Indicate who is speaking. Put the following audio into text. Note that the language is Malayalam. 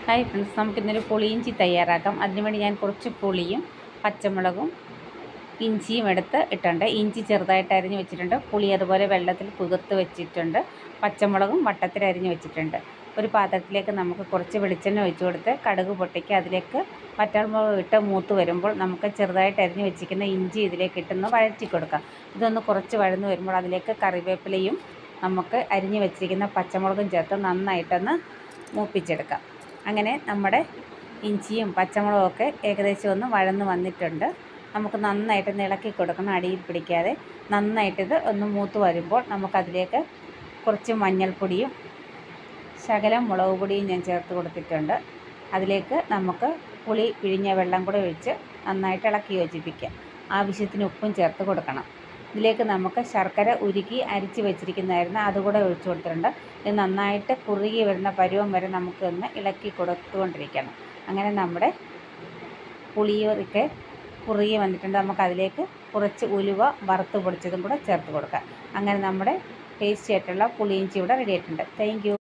Speaker 1: ഹായ് ഫ്രണ്ട്സ്, നമുക്കിന്നൊരു പുളിയിഞ്ചി തയ്യാറാക്കാം. അതിനുവേണ്ടി ഞാൻ കുറച്ച് പുളിയും പച്ചമുളകും ഇഞ്ചിയും ഇട്ടിട്ടുണ്ട്. ഇഞ്ചി ചെറുതായിട്ട് അരിഞ്ഞ് വെച്ചിട്ടുണ്ട്. പുളി അതുപോലെ വെള്ളത്തിൽ കുതിർത്ത് വെച്ചിട്ടുണ്ട്. പച്ചമുളകും വട്ടത്തിൽ അരിഞ്ഞ് വെച്ചിട്ടുണ്ട്. ഒരു പാത്രത്തിലേക്ക് നമുക്ക് കുറച്ച് വെളിച്ചെണ്ണ ഒഴിച്ച് കൊടുത്ത് കടുക് പൊട്ടിക്കുക. അതിലേക്ക് വറ്റൽമുളക് ഇട്ട് മൂത്ത് വരുമ്പോൾ നമുക്ക് ചെറുതായിട്ട് അരിഞ്ഞ് വെച്ചിരിക്കുന്ന ഇഞ്ചി ഇതിലേക്ക് ഇട്ടൊന്ന് വഴറ്റി കൊടുക്കാം. ഇതൊന്ന് കുറച്ച് വഴന്ന് വരുമ്പോൾ അതിലേക്ക് കറിവേപ്പിലയും നമുക്ക് അരിഞ്ഞ് വെച്ചിരിക്കുന്ന പച്ചമുളകും ചേർത്ത് നന്നായിട്ടൊന്ന് മൂപ്പിച്ചെടുക്കാം. അങ്ങനെ നമ്മുടെ ഇഞ്ചിയും പച്ചമുളകും ഒക്കെ ഏകദേശം ഒന്ന് വഴന്ന് വന്നിട്ടുണ്ട്. നമുക്ക് നന്നായിട്ട് ഇളക്കി കൊടുക്കണം, അടിയിൽ പിടിക്കാതെ. നന്നായിട്ടിത് ഒന്ന് മൂത്ത് വരുമ്പോൾ നമുക്കതിലേക്ക് കുറച്ച് മഞ്ഞൾപ്പൊടിയും ശകലം മുളക് പൊടിയും ഞാൻ ചേർത്ത് കൊടുത്തിട്ടുണ്ട്. അതിലേക്ക് നമുക്ക് പുളി പിഴിഞ്ഞ വെള്ളം കൂടെ ഒഴിച്ച് നന്നായിട്ട് ഇളക്കി യോജിപ്പിക്കുക. ആവശ്യത്തിന് ഉപ്പും ചേർത്ത് കൊടുക്കണം. ഇതിലേക്ക് നമുക്ക് ശർക്കര ഉരുക്കി അരിച്ച് വെച്ചിരിക്കുന്നതായിരുന്നു, അതുകൂടെ ഒഴിച്ചു കൊടുത്തിട്ടുണ്ട്. ഇത് നന്നായിട്ട് കുറുകി വരുന്ന പരുവം വരെ നമുക്കൊന്ന് ഇളക്കി കൊടുത്തുകൊണ്ടിരിക്കണം. അങ്ങനെ നമ്മുടെ പുളിയൊക്കെ കുറുകി വന്നിട്ടുണ്ട്. നമുക്കതിലേക്ക് കുറച്ച് ഉലുവ വറുത്ത് പൊടിച്ചതും കൂടെ ചേർത്ത് കൊടുക്കാം. അങ്ങനെ നമ്മുടെ ടേസ്റ്റി ആയിട്ടുള്ള പുളിയിഞ്ചി ഇവിടെ റെഡി ആയിട്ടുണ്ട്. Thank you.